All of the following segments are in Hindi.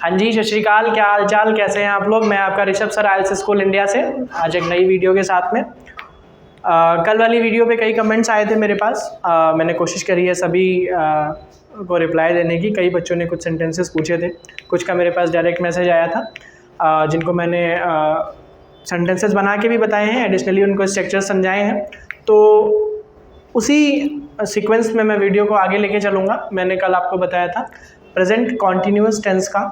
हाँ जी, सत श्री अकाल, क्या हाल चाल, कैसे हैं आप लोग। मैं आपका ऋषभ सर, आइल्स स्कूल इंडिया से आज एक नई वीडियो के साथ में। कल वाली वीडियो पे कई कमेंट्स आए थे मेरे पास। मैंने कोशिश करी है सभी को रिप्लाई देने की। कई बच्चों ने कुछ सेंटेंसेस पूछे थे, कुछ का मेरे पास डायरेक्ट मैसेज आया था, जिनको मैंने सेंटेंसेस बना के भी बताए हैं, एडिशनली उनको स्ट्रक्चर समझाए हैं। तो उसी सीक्वेंस में मैं वीडियो को आगे लेके चलूँगा। मैंने कल आपको बताया था प्रेजेंट कॉन्टिन्यूअस टेंस का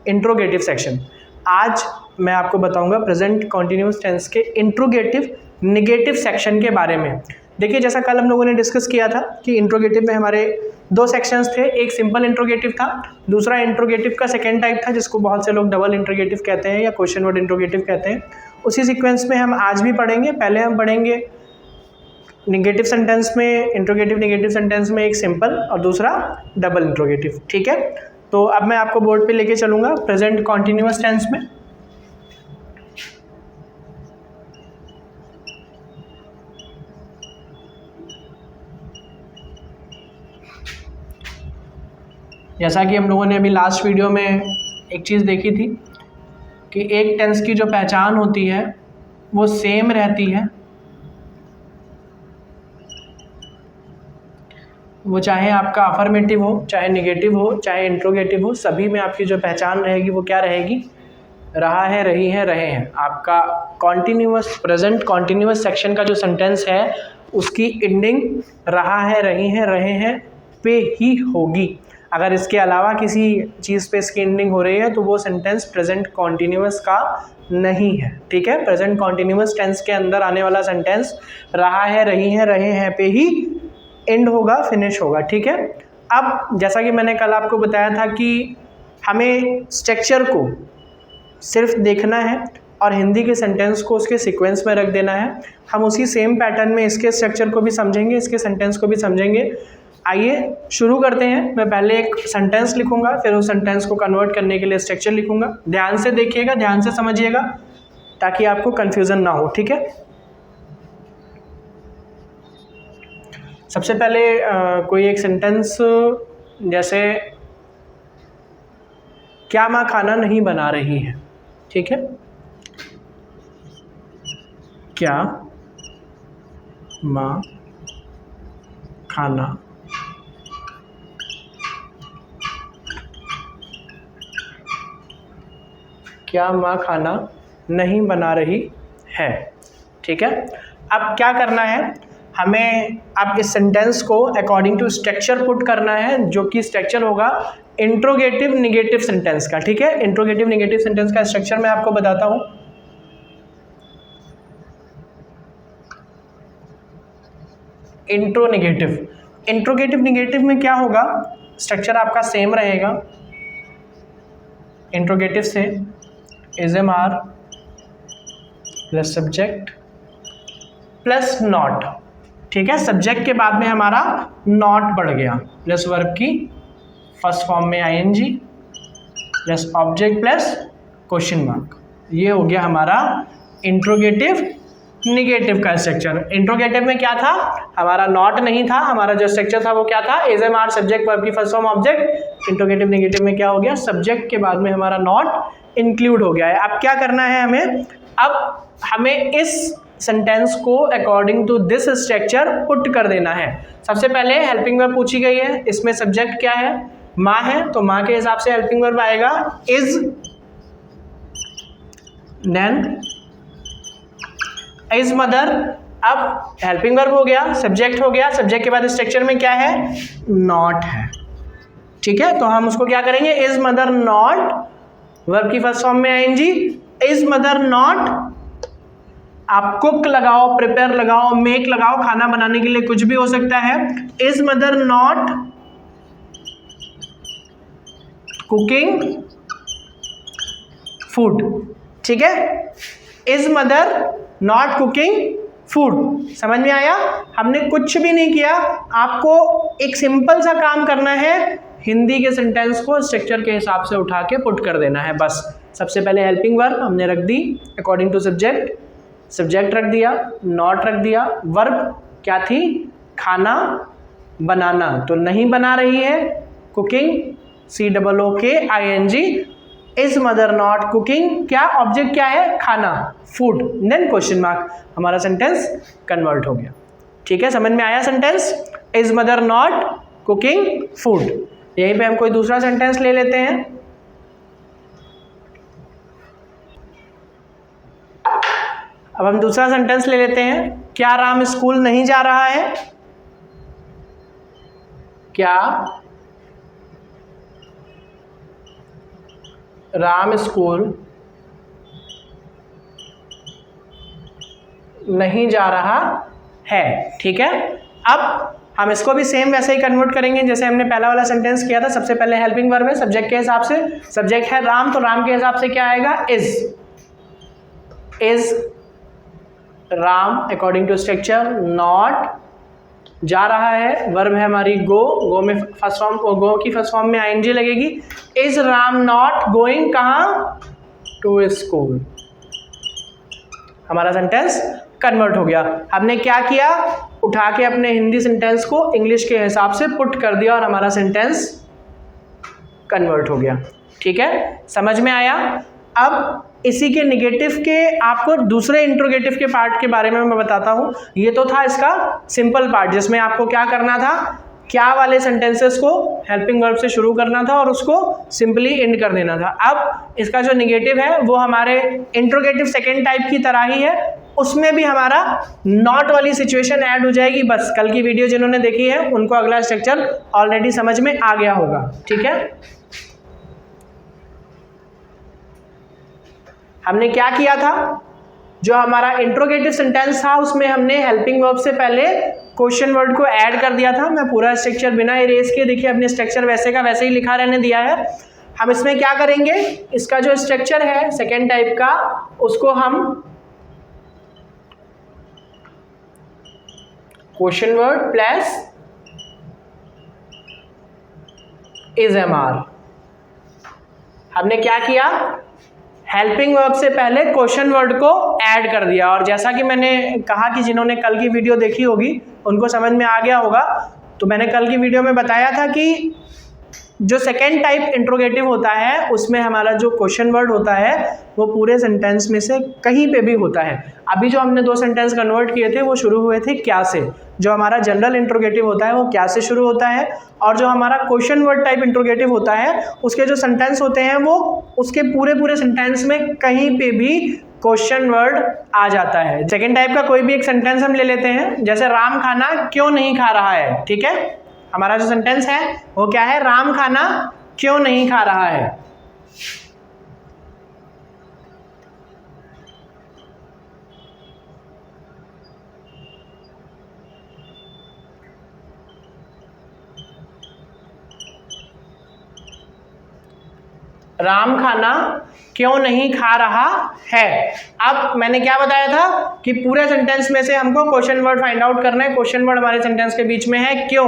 इंट्रोगेटिव सेक्शन। आज मैं आपको बताऊंगा प्रेजेंट कॉन्टिन्यूअस टेंस के इंट्रोगेटिव निगेटिव सेक्शन के बारे में। देखिए, जैसा कल हम लोगों ने डिस्कस किया था कि इंट्रोगेटिव में हमारे दो सेक्शंस थे। एक सिंपल इंट्रोगेटिव था, दूसरा इंट्रोगेटिव का सेकेंड टाइप था, जिसको बहुत से लोग डबल इंट्रोगेटिव कहते हैं या क्वेश्चन वर्ड इंट्रोगेटिव कहते हैं। उसी सीक्वेंस में हम आज भी पढ़ेंगे। पहले हम पढ़ेंगे निगेटिव सेंटेंस में, इंट्रोगेटिव निगेटिव सेंटेंस में एक सिंपल और दूसरा डबल इंट्रोगेटिव। ठीक है, तो अब मैं आपको बोर्ड पे लेके चलूंगा प्रेजेंट कॉन्टिन्यूअस टेंस में। जैसा कि हम लोगों ने अभी लास्ट वीडियो में एक चीज़ देखी थी कि एक टेंस की जो पहचान होती है वो सेम रहती है, वो चाहे आपका अफर्मेटिव हो, चाहे निगेटिव हो, चाहे इंट्रोगेटिव हो, सभी में आपकी जो पहचान रहेगी वो क्या रहेगी, रहा है, रही है, रहे हैं। आपका कॉन्टिन्यूअस प्रेजेंट कॉन्टिन्यूअस सेक्शन का जो सेंटेंस है उसकी एंडिंग रहा है, रही है, रहे हैं पे ही होगी। अगर इसके अलावा किसी चीज़ पे इसकी एंडिंग हो रही है तो वो सेंटेंस प्रेजेंट कॉन्टिन्यूअस का नहीं है। ठीक है, प्रेजेंट कॉन्टिन्यूअस टेंस के अंदर आने वाला सेंटेंस रहा है, रही है, रहे हैं पे ही एंड होगा, फिनिश होगा। ठीक है, अब जैसा कि मैंने कल आपको बताया था कि हमें स्ट्रक्चर को सिर्फ देखना है और हिंदी के सेंटेंस को उसके सीक्वेंस में रख देना है। हम उसी सेम पैटर्न में इसके स्ट्रक्चर को भी समझेंगे, इसके सेंटेंस को भी समझेंगे। आइए शुरू करते हैं। मैं पहले एक सेंटेंस लिखूंगा, फिर उस सेंटेंस को कन्वर्ट करने के लिए स्ट्रक्चर लिखूंगा। ध्यान से देखिएगा, ध्यान से समझिएगा ताकि आपको कन्फ्यूज़न ना हो। ठीक है, सबसे पहले कोई एक सेंटेंस, जैसे क्या माँ खाना नहीं बना रही है। ठीक है, क्या माँ खाना क्या माँ खाना नहीं बना रही है। ठीक है, अब क्या करना है हमें, अब इस सेंटेंस को अकॉर्डिंग टू स्ट्रक्चर पुट करना है, जो कि स्ट्रक्चर होगा इंट्रोगेटिव निगेटिव सेंटेंस का। ठीक है, इंट्रोगेटिव निगेटिव सेंटेंस का स्ट्रक्चर मैं आपको बताता हूं। इंट्रोगेटिव, इंट्रोगेटिव निगेटिव में क्या होगा, स्ट्रक्चर आपका सेम रहेगा। इंट्रोगेटिव से is am are plus subject plus not. ठीक है, सब्जेक्ट के बाद में हमारा नॉट बढ़ गया, प्लस वर्ब की फर्स्ट फॉर्म में ING plus object plus question mark. ये हो गया हमारा इंट्रोगेटिव निगेटिव का स्ट्रक्चर। इंट्रोगेटिव में क्या था, हमारा नॉट नहीं था, हमारा जो स्ट्रक्चर था वो क्या था, is am are subject verb की first form object. Interrogative negative में क्या हो गया, सब्जेक्ट के बाद में हमारा नॉट इंक्लूड हो गया है। अब क्या करना है हमें, अब हमें इस सेंटेंस को according to this structure put कर देना है। सबसे पहले हेल्पिंग वर्ब पूछी गई है, इसमें सब्जेक्ट क्या है, माँ है, तो माँ के हिसाब से हेल्पिंग वर्ब आएगा इज, देन इज मदर। अब हेल्पिंग वर्ब हो गया, सब्जेक्ट हो गया, सब्जेक्ट के बाद स्ट्रक्चर में क्या है, नॉट है। ठीक है, तो हम उसको क्या करेंगे, इज मदर नॉट, वर्ब की फर्स्ट फॉर्म में आएंगी, इज मदर नॉट। आप कुक लगाओ, प्रिपेयर लगाओ, मेक लगाओ, खाना बनाने के लिए कुछ भी हो सकता है। Is mother not cooking food. ठीक है, is mother not cooking food. समझ में आया, हमने कुछ भी नहीं किया, आपको एक सिंपल सा काम करना है, हिंदी के सेंटेंस को स्ट्रक्चर के हिसाब से उठा के पुट कर देना है बस। सबसे पहले हेल्पिंग वर्ब हमने रख दी अकॉर्डिंग टू सब्जेक्ट, सब्जेक्ट रख दिया, नॉट रख दिया, वर्ब क्या थी, खाना बनाना, तो नहीं बना रही है, cooking COOKING, is mother not cooking, क्या ऑब्जेक्ट क्या है, खाना, फूड, देन क्वेश्चन मार्क, हमारा सेंटेंस कन्वर्ट हो गया। ठीक है, समझ में आया sentence, is mother not cooking food. यहीं पे हम कोई दूसरा सेंटेंस ले लेते हैं। अब हम दूसरा सेंटेंस ले लेते हैं, क्या राम स्कूल नहीं जा रहा है, क्या राम स्कूल नहीं जा रहा है। ठीक है, अब हम इसको भी सेम वैसे ही कन्वर्ट करेंगे जैसे हमने पहला वाला सेंटेंस किया था। सबसे पहले हेल्पिंग वर्ब है, सब्जेक्ट के हिसाब से, सब्जेक्ट है राम, तो राम के हिसाब से क्या आएगा, is Ram according to structure not जा रहा है, वर्ब है हमारी गो में फर्स्ट फॉर्म, गो की फर्स्ट फॉर्म में आईएनजी लगेगी। इज राम नॉट गोइंग कहाँ, टू स्कूल, हमारा सेंटेंस कन्वर्ट हो गया। हमने क्या किया, उठा के अपने हिंदी सेंटेंस को इंग्लिश के हिसाब से पुट कर दिया और हमारा सेंटेंस कन्वर्ट हो गया। ठीक है, समझ में आया। अब इसी के निगेटिव के आपको दूसरे इंट्रोगेटिव के पार्ट के बारे में मैं बताता हूं। ये तो था इसका सिंपल पार्ट जिसमें आपको क्या करना था, क्या वाले सेंटेंसेस को हेल्पिंग वर्ब से शुरू करना था और उसको सिंपली एंड कर देना था। अब इसका जो निगेटिव है वो हमारे इंट्रोगेटिव सेकेंड टाइप की तरह ही है, उसमें भी हमारा नॉट वाली सिचुएशन ऐड हो जाएगी। बस कल की वीडियो जिन्होंने देखी है उनको अगला स्ट्रक्चर ऑलरेडी समझ में आ गया होगा। ठीक है, हमने क्या किया था, जो हमारा इंट्रोगेटिव सेंटेंस था उसमें हमने हेल्पिंग वर्ब से पहले क्वेश्चन वर्ड को ऐड कर दिया था। मैं पूरा स्ट्रक्चर बिना इरेज के, देखिए अपने स्ट्रक्चर वैसे का वैसे ही लिखा रहने दिया है। हम इसमें क्या करेंगे, इसका जो स्ट्रक्चर है सेकेंड टाइप का उसको हम question word plus is MR, हमने क्या किया, हेल्पिंग वर्ब से पहले क्वेश्चन वर्ड को ऐड कर दिया। और जैसा कि मैंने कहा कि जिन्होंने कल की वीडियो देखी होगी उनको समझ में आ गया होगा, तो मैंने कल की वीडियो में बताया था कि जो सेकेंड टाइप इंट्रोगेटिव होता है उसमें हमारा जो क्वेश्चन वर्ड होता है वो पूरे सेंटेंस में से कहीं पे भी होता है। अभी जो हमने 2 सेंटेंस कन्वर्ट किए थे वो शुरू हुए थे क्या से, जो हमारा जनरल इंट्रोगेटिव होता है वो क्या से शुरू होता है, और जो हमारा क्वेश्चन वर्ड टाइप इंट्रोगेटिव होता है उसके जो सेंटेंस होते हैं वो उसके पूरे सेंटेंस में कहीं पे भी क्वेश्चन वर्ड आ जाता है। सेकेंड टाइप का कोई भी एक सेंटेंस हम ले लेते हैं, जैसे राम खाना क्यों नहीं खा रहा है। ठीक है, हमारा जो सेंटेंस है वो क्या है, राम खाना क्यों नहीं खा रहा है। राम खाना क्यों नहीं खा रहा है। अब मैंने क्या बताया था कि पूरे सेंटेंस में से हमको क्वेश्चन वर्ड फाइंड आउट करना है। क्वेश्चन वर्ड हमारे सेंटेंस के बीच में है क्यों,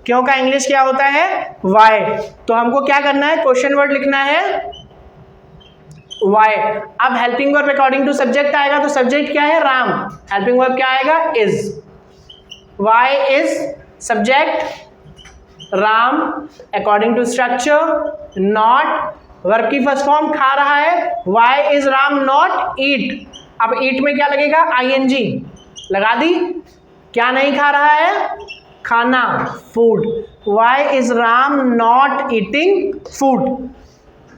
क्यों का इंग्लिश क्या होता है, वाई। तो हमको क्या करना है, क्वेश्चन वर्ड लिखना है वाई। अब helping verb according to subject आएगा, तो सब्जेक्ट क्या है, राम, हेल्पिंग वर्ब क्या आएगा, is. Why is subject, Ram according to structure not, verb की फर्स्ट फॉर्म खा रहा है, why is Ram not eat. अब ईट में क्या लगेगा, आईएनजी लगा दी, क्या नहीं खा रहा है, खाना, food. Why is Ram not eating food.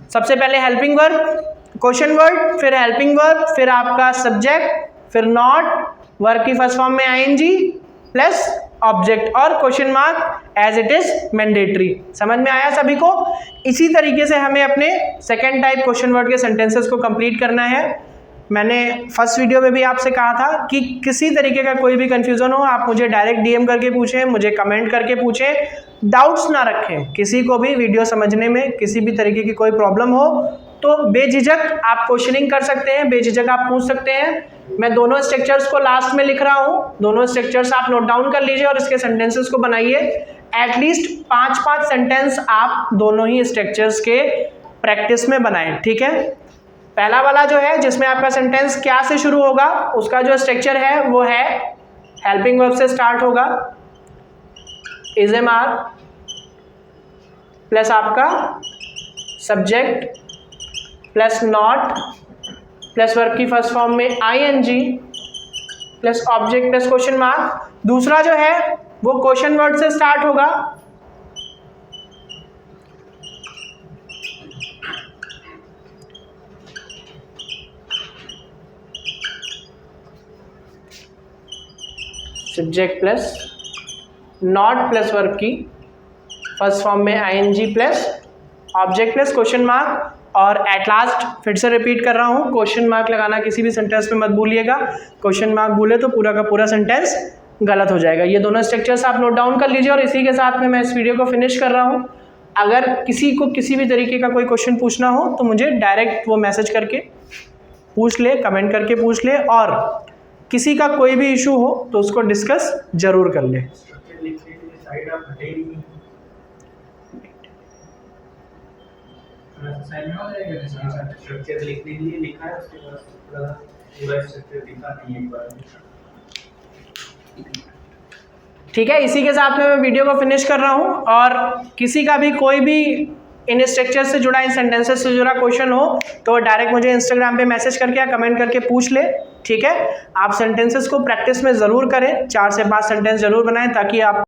सबसे पहले हेल्पिंग वर्ब, क्वेश्चन वर्ड, फिर हेल्पिंग वर्ब, फिर आपका सब्जेक्ट, फिर नॉट, वर्ब की फर्स्ट फॉर्म में आईएनजी प्लस ऑब्जेक्ट और question mark as it is mandatory. समझ में आया सभी को। इसी तरीके से हमें अपने सेकेंड टाइप क्वेश्चन वर्ड के सेंटेंसेस को कंप्लीट करना है। मैंने फर्स्ट वीडियो में भी आपसे कहा था कि किसी तरीके का कोई भी कंफ्यूजन हो आप मुझे डायरेक्ट डीएम करके पूछें, मुझे कमेंट करके पूछें, डाउट्स ना रखें। किसी को भी वीडियो समझने में किसी भी तरीके की कोई प्रॉब्लम हो तो बेझिझक आप क्वेश्चनिंग कर सकते हैं, बेझिझक आप पूछ सकते हैं। मैं दोनों स्ट्रक्चर्स को लास्ट में लिख रहा हूं, दोनों स्ट्रक्चर्स आप नोट डाउन कर लीजिए और इसके सेंटेंसेस को बनाइए। एटलीस्ट 5-5 सेंटेंस आप दोनों ही स्ट्रक्चर्स के प्रैक्टिस में बनाएं। ठीक है, पहला वाला जो है जिसमें आपका सेंटेंस क्या से शुरू होगा उसका जो स्ट्रक्चर है वो है हेल्पिंग वर्ब से स्टार्ट होगा, इज एम आर, प्लस आपका subject plus not plus verb की फर्स्ट फॉर्म में ING plus object plus question mark. दूसरा जो है वो क्वेश्चन वर्ड से स्टार्ट होगा, subject plus not plus verb की फर्स्ट फॉर्म में ING plus object plus question mark. और एट लास्ट फिर से रिपीट कर रहा हूँ, क्वेश्चन मार्क लगाना किसी भी सेंटेंस में मत भूलिएगा। क्वेश्चन मार्क भूले तो पूरा का पूरा सेंटेंस गलत हो जाएगा। ये दोनों स्ट्रक्चर्स आप नोट डाउन कर लीजिए। और इसी के साथ में मैं इस वीडियो को फिनिश कर रहा हूँ। अगर किसी को किसी भी तरीके का कोई क्वेश्चन पूछना हो तो मुझे डायरेक्ट वो मैसेज करके पूछ ले, कमेंट करके पूछ ले, और किसी का कोई भी इशू हो तो उसको डिस्कस जरूर कर ले। स्ट्रक्चर लिखने के लिए लिखा है, उसके बाद पूरा स्ट्रक्चर लिखा नहीं एक बार। ठीक है, इसी के साथ में मैं वीडियो को फिनिश कर रहा हूँ। और किसी का भी कोई भी इन स्ट्रक्चर से जुड़ा, इन सेंटेंसेस से जुड़ा क्वेश्चन हो तो डायरेक्ट मुझे इंस्टाग्राम पे मैसेज करके या कमेंट करके पूछ ले। ठीक है, आप सेंटेंसेस को प्रैक्टिस में ज़रूर करें, 4 से 5 सेंटेंस जरूर बनाएं ताकि आप